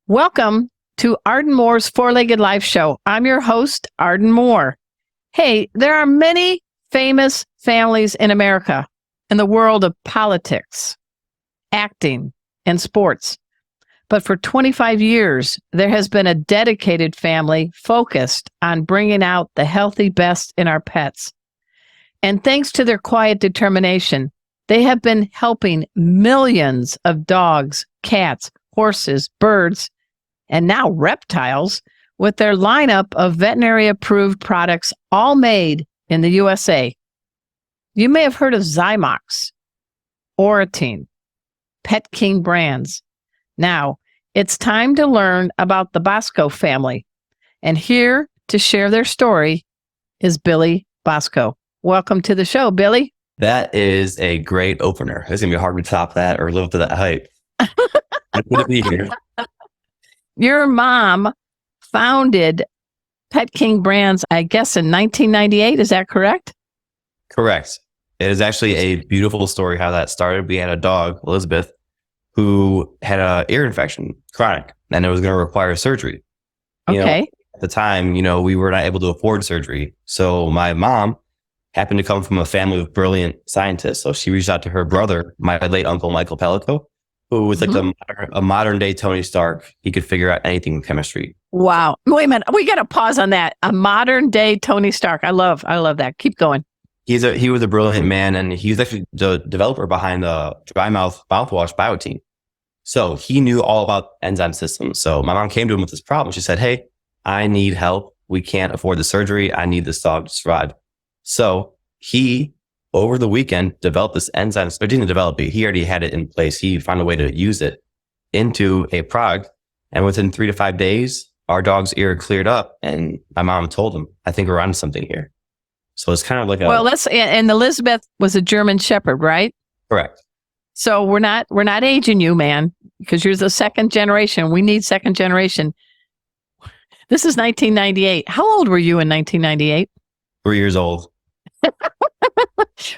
Welcome to Arden Moore's Four-Legged Life Show. I'm your host, Arden Moore. Hey, there are many famous families in America in the world of politics, acting, and sports. But for 25 years, there has been a dedicated family focused on bringing out the healthy best in our pets. And thanks to their quiet determination, they have been helping millions of dogs, cats, horses, birds, and now reptiles with their lineup of veterinary-approved products, all made in the USA. You may have heard of Zymox, Oratine, Pet King brands. Now, it's time to learn about the Bosco family. And here to share their story is Billy Bosco. Welcome to the show, Billy. That is a great opener. It's going to be hard to top that or live up to that hype. I'm going to be here. Your mom founded Pet King Brands, I guess, in 1998. Is that correct? Correct. It is actually a beautiful story how that started. We had a dog, Elizabeth, who had an ear infection, chronic, and it was going to require surgery. Okay. At the time, we were not able to afford surgery. So my mom happened to come from a family of brilliant scientists. So she reached out to her brother, my late uncle, Michael Pellico, who was like a modern day Tony Stark. He could figure out anything in chemistry. Wow. Wait a minute. We got to pause on that. A modern day Tony Stark. I love that. Keep going. He was a brilliant man, and he was actually the developer behind the dry mouth mouthwash Biotine. So he knew all about enzyme systems. So my mom came to him with this problem. She said, "Hey, I need help. We can't afford the surgery. I need this dog to survive." So he, over the weekend, developed this enzyme. Or didn't develop it. He already had it in place. He found a way to use it into a product. And within 3 to 5 days, our dog's ear cleared up. And my mom told him, "I think we're on something here." So it's kind of like and Elizabeth was a German Shepherd, right? Correct. So we're not aging you, man, because you're the second generation. We need second generation. This is 1998. How old were you in 1998? 3 years old.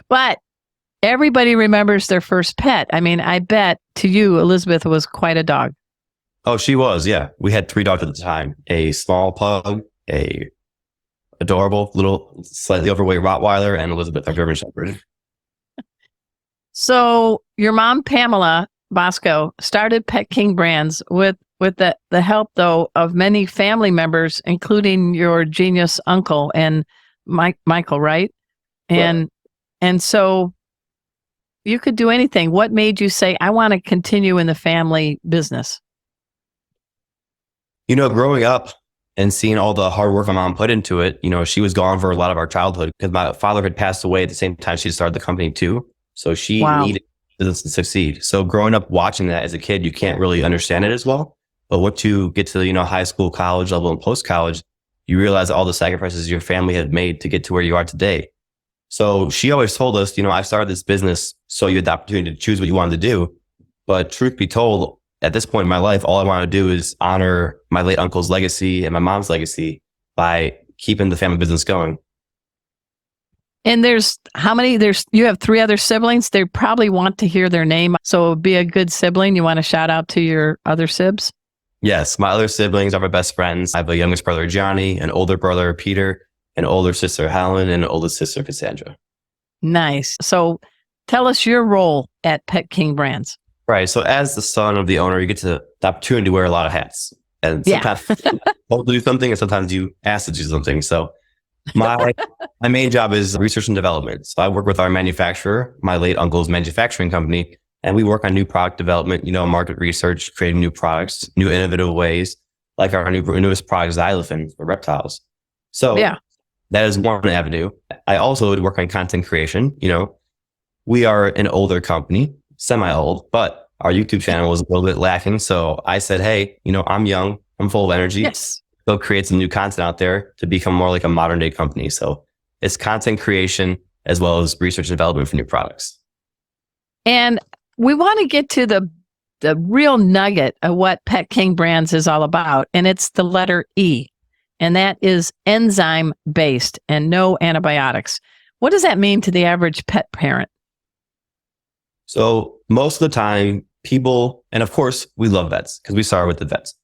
But everybody remembers their first pet. I mean, I bet to you, Elizabeth was quite a dog. Oh, she was. Yeah. We had 3 dogs at the time, a small pug, a adorable little slightly overweight Rottweiler, and Elizabeth, our German Shepherd. So your mom, Pamela Bosco, started Pet King Brands with the help, though, of many family members, including your genius uncle and Michael, right? And so you could do anything. What made you say, "I want to continue in the family business"? Growing up and seeing all the hard work my mom put into it, she was gone for a lot of our childhood because my father had passed away at the same time she started the company too. So she needed business to succeed. So growing up watching that as a kid, you can't really understand it as well. But once you get to high school, college level, and post-college, you realize all the sacrifices your family had made to get to where you are today. So she always told us, I started this business so you had the opportunity to choose what you wanted to do. But truth be told, at this point in my life, all I want to do is honor my late uncle's legacy and my mom's legacy by keeping the family business going. And you have 3 other siblings. They probably want to hear their name. So it would be a good sibling. You want to shout out to your other sibs? Yes. My other siblings are my best friends. I have a youngest brother, Johnny, an older brother, Peter, an older sister, Helen, and an oldest sister, Cassandra. Nice. So tell us your role at Pet King Brands. Right. So as the son of the owner, you get the opportunity to wear a lot of hats. And sometimes you told to do something and sometimes you ask to do something. So my main job is research and development. So I work with our manufacturer, my late uncle's manufacturing company, and we work on new product development, market research, creating new products, new innovative ways, like our newest product, Xylophin for reptiles. So that is one avenue. I also work on content creation. We are an older company, semi-old, but our YouTube channel was a little bit lacking. So I said, "Hey, I'm young, I'm full of energy. Yes. Go create some new content out there to become more like a modern day company." So it's content creation as well as research and development for new products. And we want to get to the real nugget of what Pet King Brands is all about. And it's the letter E. And that is enzyme based and no antibiotics. What does that mean to the average pet parent? So most of the time people, and of course we love vets because we started with the vets.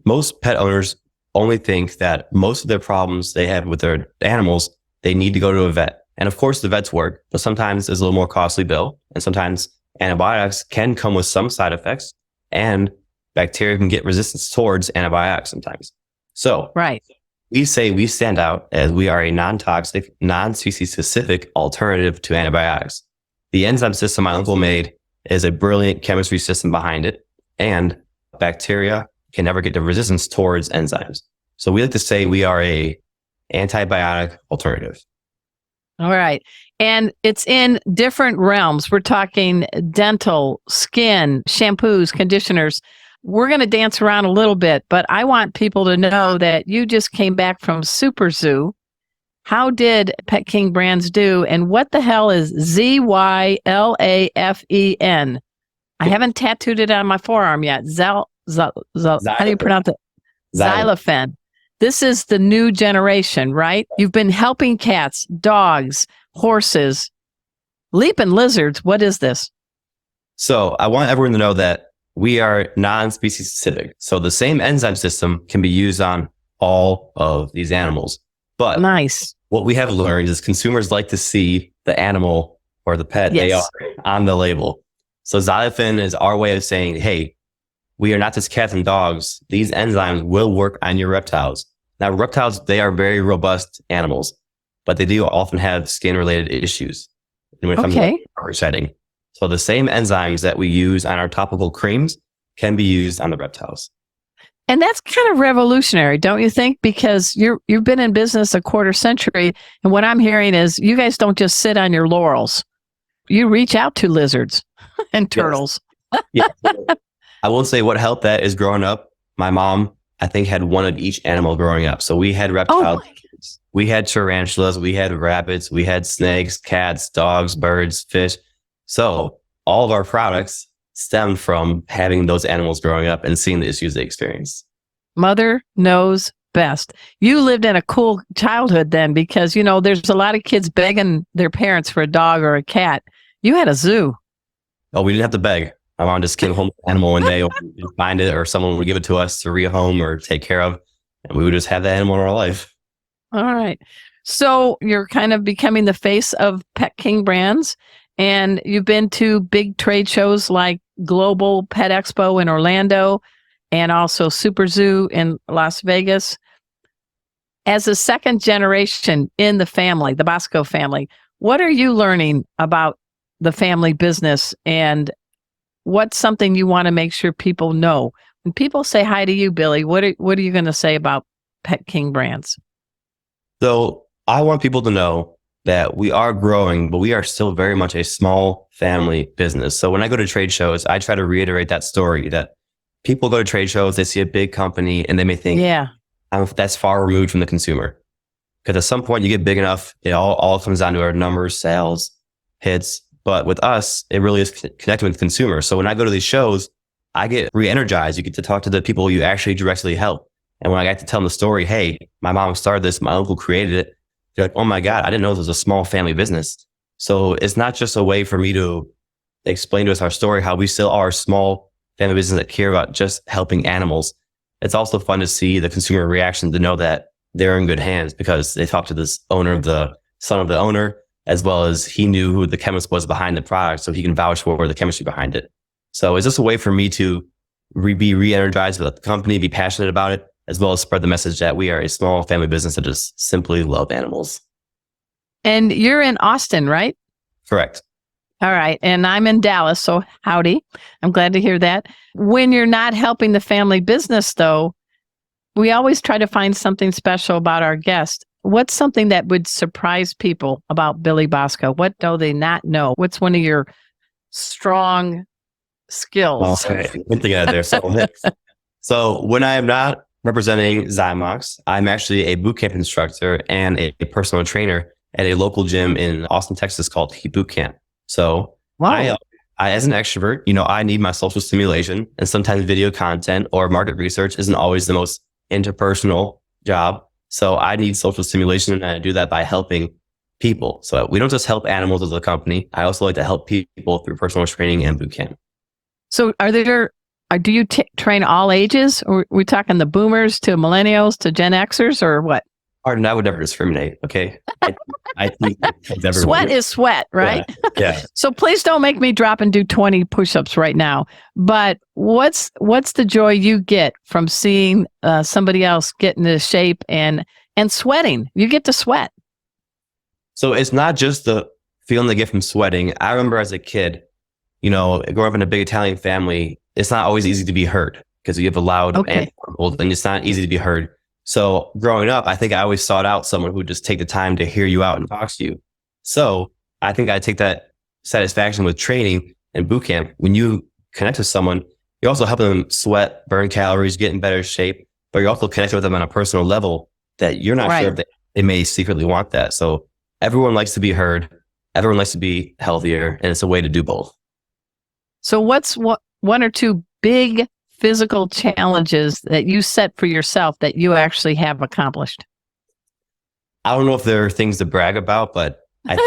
most pet owners only think that most of their problems they have with their animals, they need to go to a vet. And of course, the vets work, but sometimes it's a little more costly bill. And sometimes antibiotics can come with some side effects, and bacteria can get resistance towards antibiotics sometimes. So right. we say we stand out as we are a non-toxic, non-species specific alternative to antibiotics. The enzyme system my uncle made is a brilliant chemistry system behind it, and bacteria can never get the resistance towards enzymes. So we like to say we are a antibiotic alternative. All right. And it's in different realms. We're talking dental, skin, shampoos, conditioners. We're going to dance around a little bit, but I want people to know that you just came back from Super Zoo. How did Pet King Brands do? And what the hell is ZYLAFEN? I haven't tattooed it on my forearm yet. How do you pronounce it? Xylophone. This is the new generation, right? You've been helping cats, dogs, horses, leaping lizards. What is this? So I want everyone to know that we are non-species specific. So the same enzyme system can be used on all of these animals. But nice. What we have learned is consumers like to see the animal or the pet they are on the label. So Xylophone is our way of saying, hey, we are not just cats and dogs. These enzymes will work on your reptiles. Now, reptiles, they are very robust animals, but they do often have skin-related issues when it comes to shedding. So the same enzymes that we use on our topical creams can be used on the reptiles. And that's kind of revolutionary, don't you think? Because you've been in business a quarter century, and what I'm hearing is you guys don't just sit on your laurels. You reach out to lizards and turtles. Yes. I will say what helped that is growing up, my mom, I think, had one of each animal growing up. So we had reptiles, we had tarantulas, we had rabbits, we had snakes, cats, dogs, birds, fish. So all of our products stemmed from having those animals growing up and seeing the issues they experienced. Mother knows best. You lived in a cool childhood then, because, there's a lot of kids begging their parents for a dog or a cat. You had a zoo. Oh, we didn't have to beg. My mom just came home with an animal one day, or we'd find it, or someone would give it to us to rehome or take care of, and we would just have that animal in our life. All right. So you're kind of becoming the face of Pet King Brands, and you've been to big trade shows like Global Pet Expo in Orlando and also Super Zoo in Las Vegas. As a second generation in the family, the Bosco family, what are you learning about the family business, and what's something you want to make sure people know? When people say hi to you, Billy, what are you going to say about Pet King Brands? So I want people to know that we are growing, but we are still very much a small family business. So when I go to trade shows, I try to reiterate that story that people go to trade shows, they see a big company, and they may think, that's far removed from the consumer. Because at some point you get big enough, it all comes down to our numbers, sales, hits. But with us, it really is connecting with consumers. So when I go to these shows, I get re-energized. You get to talk to the people you actually directly help. And when I get to tell them the story, hey, my mom started this, my uncle created it, they're like, oh my God, I didn't know this was a small family business. So it's not just a way for me to explain to us our story, how we still are a small family business that care about just helping animals. It's also fun to see the consumer reaction, to know that they're in good hands, because they talked to this owner, the son of the owner, as well as he knew who the chemist was behind the product, so he can vouch for the chemistry behind it. So it's just a way for me to be re-energized with the company, be passionate about it, as well as spread the message that we are a small family business that just simply love animals. And you're in Austin, right? Correct. All right. And I'm in Dallas, so howdy. I'm glad to hear that. When you're not helping the family business, though, we always try to find something special about our guest. What's something that would surprise people about Billy Bosco? What do they not know? What's one of your strong skills? Good thing out there. So when I am not representing Zymox, I'm actually a boot camp instructor and a personal trainer at a local gym in Austin, Texas called Heat Boot Camp. So I, as an extrovert, I need my social stimulation, and sometimes video content or market research isn't always the most interpersonal job. So I need social stimulation, and I do that by helping people. So we don't just help animals as a company. I also like to help people through personal training and boot camp. So are Do you train all ages? Or we talking the boomers to millennials to Gen Xers or what? Arden, I would never discriminate. Okay. I think everyone. Sweat is sweat, right? Yeah. So please don't make me drop and do 20 push-ups right now. But what's the joy you get from seeing somebody else get into shape and sweating? You get to sweat. So it's not just the feeling they get from sweating. I remember as a kid, growing up in a big Italian family, it's not always easy to be heard because you have a loud and it's not easy to be heard. So growing up, I think I always sought out someone who would just take the time to hear you out and talk to you. So I think I take that satisfaction with training and boot camp. When you connect with someone, you're also helping them sweat, burn calories, get in better shape, but you're also connecting with them on a personal level that you're not sure if they may secretly want that. So everyone likes to be heard. Everyone likes to be healthier, and it's a way to do both. So what's one or two big physical challenges that you set for yourself that you actually have accomplished? I don't know if there are things to brag about, but I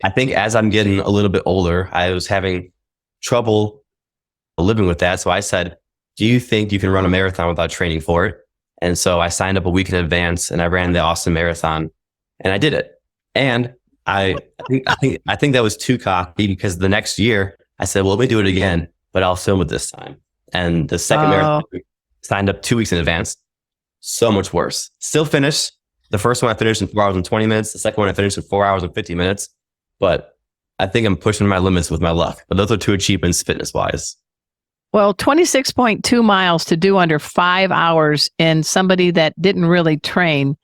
think as I'm getting a little bit older, I was having trouble living with that. So I said, do you think you can run a marathon without training for it? And so I signed up a week in advance and I ran the Austin Marathon and I did it. And I think that was too cocky because the next year I said, well, let me do it again, but I'll film it this time. And the second marathon, signed up 2 weeks in advance. So much worse. Still finished. The first one I finished in 4 hours and 20 minutes. The second one I finished in 4 hours and 50 minutes. But I think I'm pushing my limits with my luck. But those are two achievements fitness-wise. Well, 26.2 miles to do under 5 hours in somebody that didn't really train.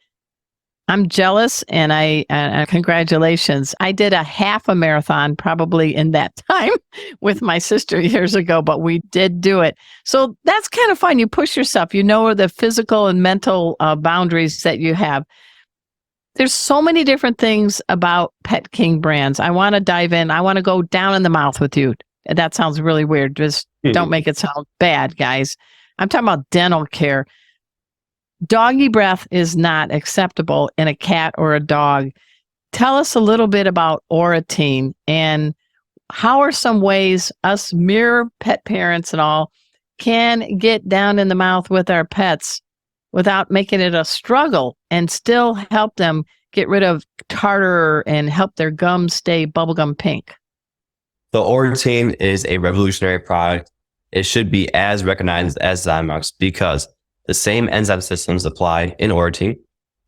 I'm jealous, and congratulations. I did a half a marathon probably in that time with my sister years ago, but we did do it. So that's kind of fun. You push yourself. You know the physical and mental boundaries that you have. There's so many different things about Pet King brands. I want to dive in. I want to go down in the mouth with you. That sounds really weird. Just don't make it sound bad, guys. I'm talking about dental care. Doggy breath is not acceptable in a cat or a dog. Tell us a little bit about Oratine and how are some ways us mere pet parents and all can get down in the mouth with our pets without making it a struggle and still help them get rid of tartar and help their gums stay bubblegum pink. The Oratine is a revolutionary product. It should be as recognized as Zymox because the same enzyme systems apply in Oratine,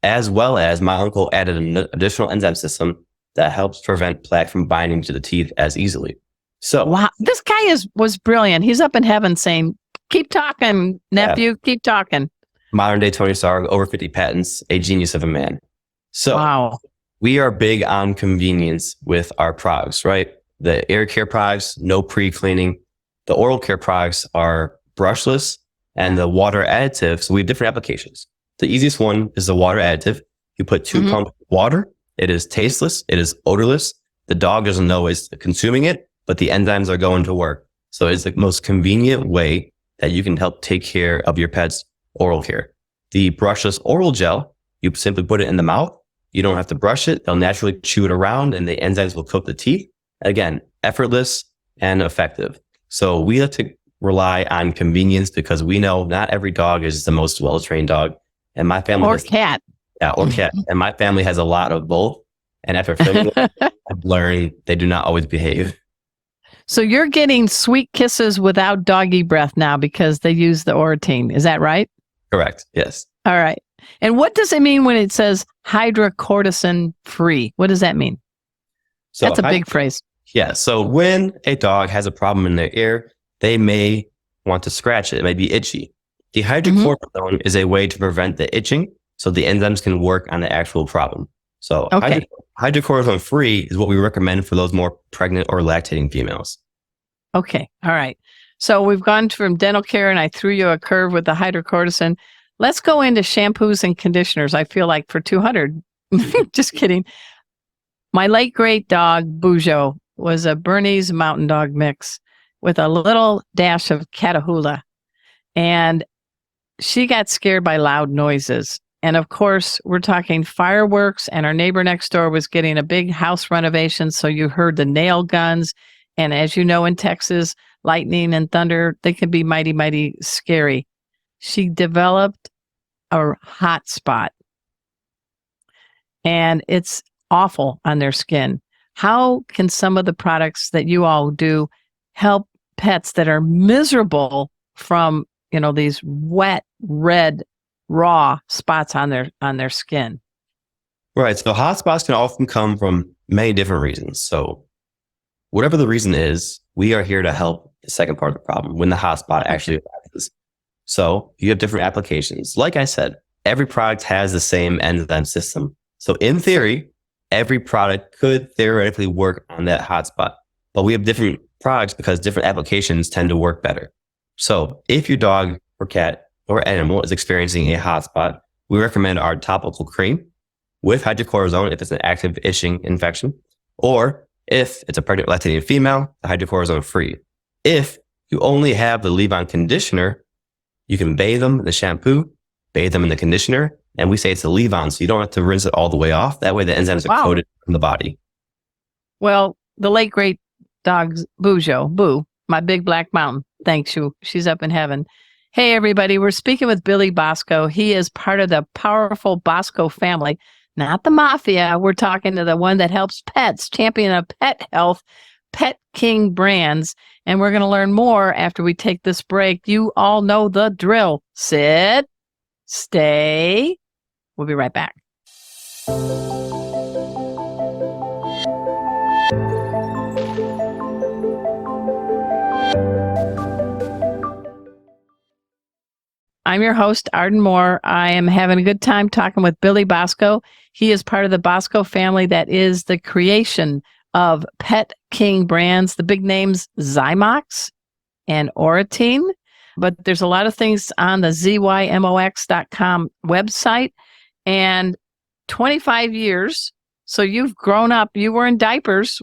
as well as my uncle added an additional enzyme system that helps prevent plaque from binding to the teeth as easily. So, wow, this guy was brilliant. He's up in heaven saying, "Keep talking, nephew, keep talking." Modern day Tony Stark, over 50 patents, a genius of a man. So, we are big on convenience with our products, right? The ear care products, no pre-cleaning. The oral care products are brushless. And the water additive, so we have different applications. The easiest one is the water additive. You put 2 pumps of water. It is tasteless. It is odorless. The dog doesn't know it's consuming it, but the enzymes are going to work. So it's the most convenient way that you can help take care of your pet's oral care. The brushless oral gel, you simply put it in the mouth. You don't have to brush it. They'll naturally chew it around and the enzymes will coat the teeth. Again, effortless and effective. So we have to rely on convenience because we know not every dog is the most well-trained dog. And my family or cat. Yeah, or cat. And my family has a lot of both. And after filming it, I've learned they do not always behave. So you're getting sweet kisses without doggy breath now because they use the Oratine. Is that right? Correct. Yes. All right. And what does it mean when it says hydrocortisone free? What does that mean? So that's a big phrase. Yeah. So when a dog has a problem in their ear, they may want to scratch it. It may be itchy. The hydrocortisone is a way to prevent the itching so the enzymes can work on the actual problem. So hydrocortisone free is what we recommend for those more pregnant or lactating females. Okay. All right. So we've gone from dental care and I threw you a curve with the hydrocortisone. Let's go into shampoos and conditioners. I feel like for 200. Just kidding. My late great dog, Bujo, was a Bernese Mountain Dog mix with a little dash of Catahoula. And she got scared by loud noises. And of course, we're talking fireworks, and our neighbor next door was getting a big house renovation. So you heard the nail guns. And as you know, in Texas, lightning and thunder, they can be mighty, mighty scary. She developed a hot spot, and it's awful on their skin. How can some of the products that you all do help pets that are miserable from, these wet, red, raw spots on their skin? Right. So hot spots can often come from many different reasons. So whatever the reason is, we are here to help the second part of the problem when the hot spot actually arises. So you have different applications. Like I said, every product has the same enzyme system. So in theory, every product could theoretically work on that hot spot, but we have different products because different applications tend to work better. So if your dog or cat or animal is experiencing a hot spot, we recommend our topical cream with hydrocortisone if it's an active itching infection, or if it's a pregnant lactating female, the hydrocortisone free. If you only have the leave-on conditioner, you can bathe them in the shampoo, bathe them in the conditioner, and we say it's a leave-on, so you don't have to rinse it all the way off. That way the enzymes are coated in the body. Well, the late, great dog Boo, my big black mountain, thanks you. She's up in heaven. Hey, everybody, we're speaking with Billy Bosco. He is part of the powerful Bosco family, not the mafia. We're talking to the one that helps pets, champion of pet health, Pet King Brands. And we're going to learn more after we take this break. You all know the drill. Sit, stay. We'll be right back. I'm your host, Arden Moore. I am having a good time talking with Billy Bosco. He is part of the Bosco family that is the creation of Pet King Brands, the big names Zymox and Oratine. But there's a lot of things on the zymox.com website. And 25 years, so you've grown up. You were in diapers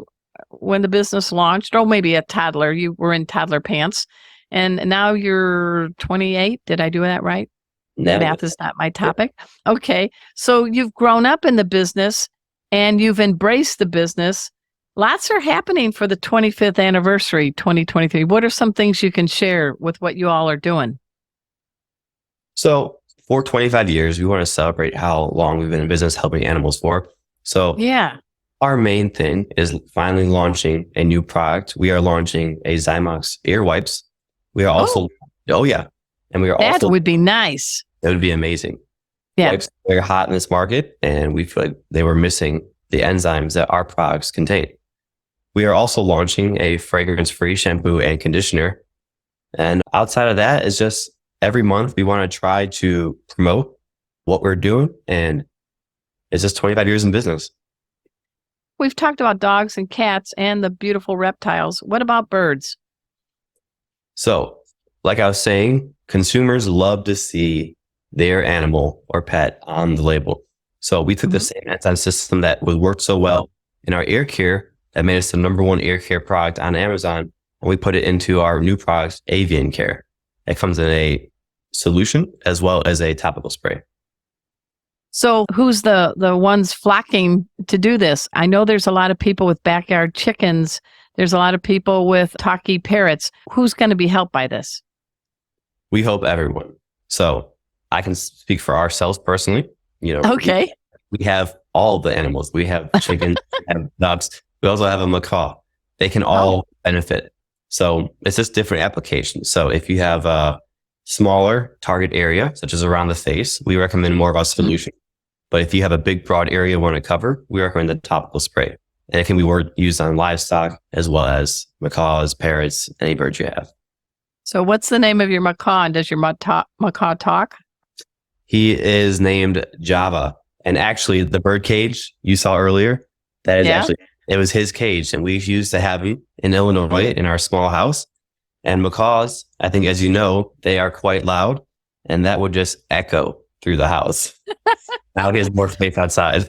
when the business launched, or maybe a toddler. You were in toddler pants. And now you're 28. Did I do that right? No. Math is not my topic. Okay. So you've grown up in the business and you've embraced the business. Lots are happening for the 25th anniversary, 2023. What are some things you can share with what you all are doing? So for 25 years, we want to celebrate how long we've been in business helping animals for. So yeah, our main thing is finally launching a new product. We are launching a Zymox ear wipes. We are also, and we are that also, would be nice. That would be amazing. Yeah. Wipes are very hot in this market, and we feel like they were missing the enzymes that our products contain. We are also launching a fragrance-free shampoo and conditioner. And outside of that is just every month we want to try to promote what we're doing. And it's just 25 years in business. We've talked about dogs and cats and the beautiful reptiles. What about birds? So, like I was saying, consumers love to see their animal or pet on the label. So we took the same enzyme system that would work so well in our ear care that made us the #1 ear care product on Amazon, and we put it into our new product, Avian Care. It comes in a solution as well as a topical spray. So who's the ones flocking to do this? I know there's a lot of people with backyard chickens. There's a lot of people with talkie parrots. Who's going to be helped by this? We hope everyone. So I can speak for ourselves personally. Okay. We have all the animals. We have chickens, we have ducks. We also have a macaw. They can all benefit. So it's just different applications. So if you have a smaller target area, such as around the face, we recommend more of a solution. But if you have a big, broad area you want to cover, we recommend the topical spray. And it can be used on livestock as well as macaws, parrots, any birds you have. So what's the name of your macaw? And does your macaw talk? He is named Java. And actually, the bird cage you saw earlier, that is it was his cage. And we used to have him in Illinois in our small house. And macaws, I think, as you know, they are quite loud. And that would just echo through the house. Now he has more space outside.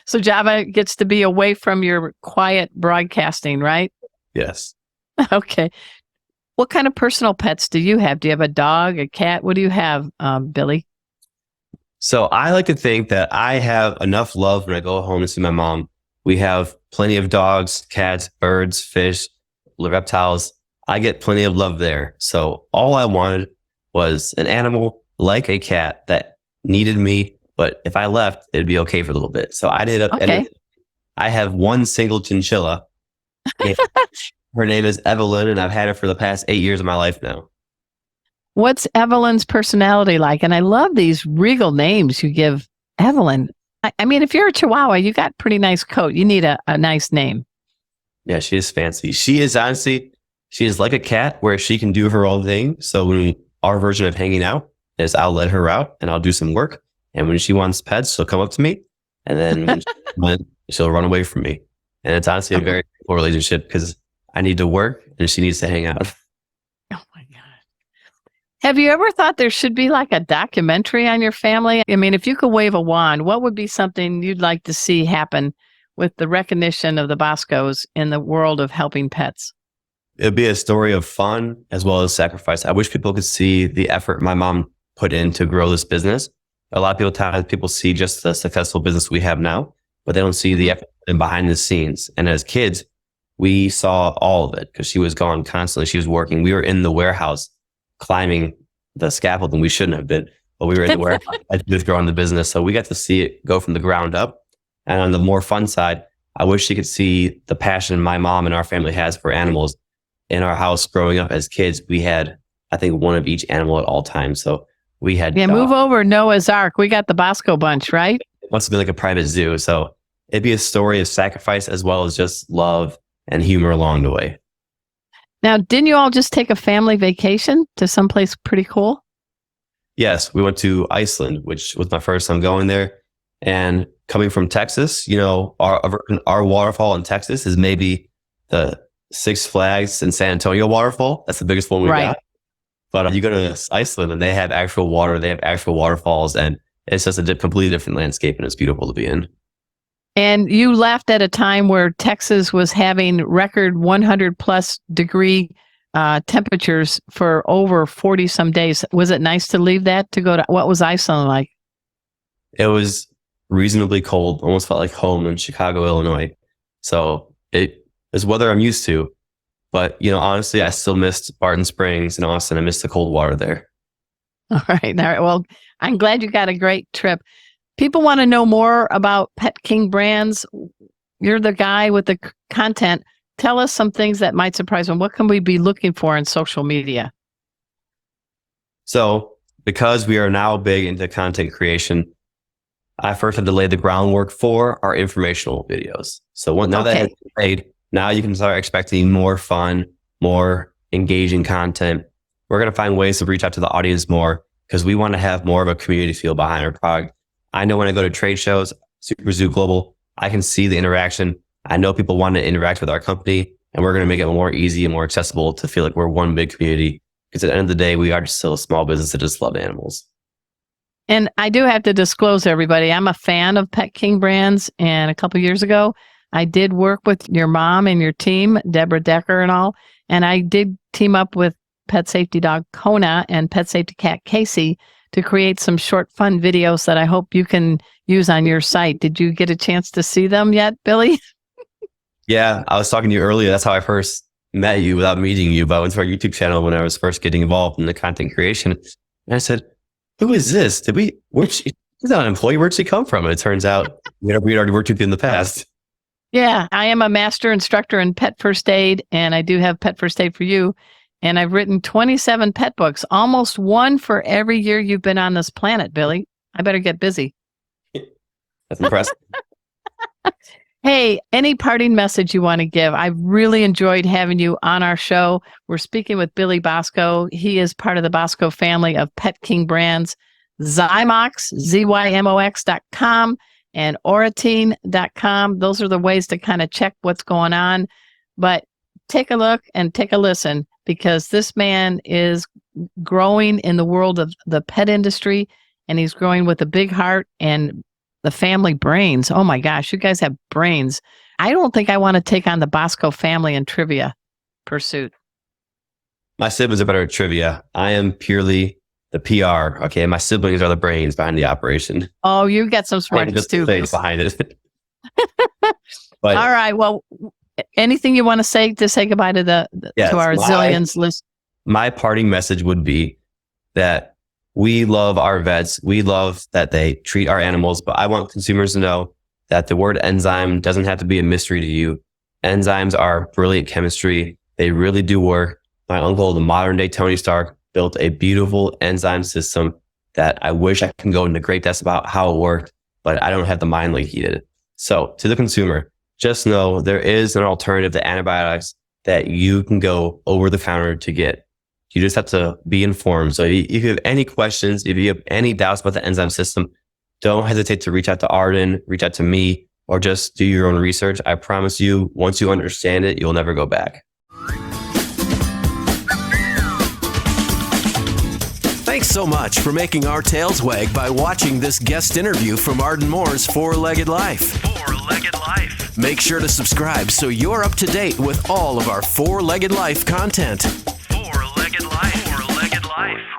So Java gets to be away from your quiet broadcasting, right? Yes. Okay. What kind of personal pets do you have? Do you have a dog, a cat? What do you have, Billy? So I like to think that I have enough love when I go home to see my mom. We have plenty of dogs, cats, birds, fish, reptiles. I get plenty of love there. So all I wanted was an animal like a cat that needed me, but if I left, it'd be okay for a little bit. So I ended up, I have one single chinchilla. Her name is Evelyn, and I've had her for the past 8 years of my life now. What's Evelyn's personality like? And I love these regal names you give Evelyn. I mean, if you're a Chihuahua, you got pretty nice coat. You need a nice name. Yeah, she is fancy. She is honestly, she is like a cat where she can do her own thing. So when our version of hanging out is I'll let her out and I'll do some work. And when she wants pets, she'll come up to me. And then she'll run away from me. And it's honestly a very cool relationship because I need to work and she needs to hang out. Oh my God. Have you ever thought there should be like a documentary on your family? I mean, if you could wave a wand, what would be something you'd like to see happen with the recognition of the Boscos in the world of helping pets? It'd be a story of fun as well as sacrifice. I wish people could see the effort my mom put in to grow this business. A lot of people see just the successful business we have now, but they don't see the effort behind the scenes. And as kids, we saw all of it because she was gone constantly. She was working. We were in the warehouse climbing the scaffold, and we shouldn't have been, but we were in the warehouse just growing the business. So we got to see it go from the ground up. And on the more fun side, I wish she could see the passion my mom and our family has for animals. In our house growing up as kids, we had, I think, one of each animal at all times. So we had... Yeah, move over Noah's Ark. We got the Bosco bunch, right? It must have been like a private zoo. So it'd be a story of sacrifice as well as just love and humor along the way. Now, didn't you all just take a family vacation to someplace pretty cool? Yes, we went to Iceland, which was my first time going there. And coming from Texas, you know, our waterfall in Texas is maybe the Six Flags in San Antonio waterfall. That's the biggest one we got. But you go to Iceland and they have actual water, they have actual waterfalls, and it's just a completely different landscape, and it's beautiful to be in. And you left at a time where Texas was having record 100 plus degree temperatures for over 40 some days. Was it nice to leave that to go to, what was Iceland like? It was reasonably cold, almost felt like home in Chicago, Illinois. So it is weather I'm used to. But, you know, honestly, I still missed Barton Springs in Austin. I missed the cold water there. All right. Well, I'm glad you got a great trip. People want to know more about Pet King Brands. You're the guy with the content. Tell us some things that might surprise them. What can we be looking for in social media? So because we are now big into content creation, I first had to lay the groundwork for our informational videos. So now that it's made, now you can start expecting more fun, more engaging content. We're going to find ways to reach out to the audience more because we want to have more of a community feel behind our product. I know when I go to trade shows, Super Zoo Global, I can see the interaction. I know people want to interact with our company, and we're going to make it more easy and more accessible to feel like we're one big community. Because at the end of the day, we are still a small business that just love animals. And I do have to disclose, everybody, I'm a fan of Pet King Brands. And a couple of years ago, I did work with your mom and your team, Deborah Decker and all. And I did team up with Pet Safety Dog Kona and Pet Safety Cat Casey to create some short, fun videos that I hope you can use on your site. Did you get a chance to see them yet, Billy? Yeah, I was talking to you earlier. That's how I first met you without meeting you. But I went to our YouTube channel when I was first getting involved in the content creation. And I said, who is this? She's not an employee. Where'd she come from? And it turns out we'd already worked with you in the past. Yeah, I am a master instructor in pet first aid, and I do have pet first aid for you. And I've written 27 pet books, almost one for every year you've been on this planet, Billy. I better get busy. That's impressive. Hey, any parting message you want to give? I've really enjoyed having you on our show. We're speaking with Billy Bosco. He is part of the Bosco family of Pet King Brands. Zymox, ZYMOX.com and Oratine.com. Those are the ways to kind of check what's going on. But take a look and take a listen, because this man is growing in the world of the pet industry, and he's growing with a big heart and the family brains. Oh my gosh, you guys have brains. I don't think I want to take on the Bosco family in trivia pursuit. My siblings are better at trivia. I am purely the PR. Okay, my siblings are the brains behind the operation. Oh, you got some smarts too. Face behind it. But, all right. Well, anything you want to say goodbye to to our zillions list? My parting message would be that we love our vets. We love that they treat our animals, but I want consumers to know that the word enzyme doesn't have to be a mystery to you. Enzymes are brilliant chemistry. They really do work. My uncle, the modern day Tony Stark, built a beautiful enzyme system that I wish I can go into great depth about how it worked, but I don't have the mind like he did. So to the consumer, just know there is an alternative to antibiotics that you can go over the counter to get. You just have to be informed. So if you have any questions, if you have any doubts about the enzyme system, don't hesitate to reach out to Arden, reach out to me, or just do your own research. I promise you, once you understand it, you'll never go back. Thanks so much for making our tails wag by watching this guest interview from Arden Moore's Four-Legged Life. Four-Legged Life. Make sure to subscribe so you're up to date with all of our Four-Legged Life content. Four-Legged Life. Four-Legged Life.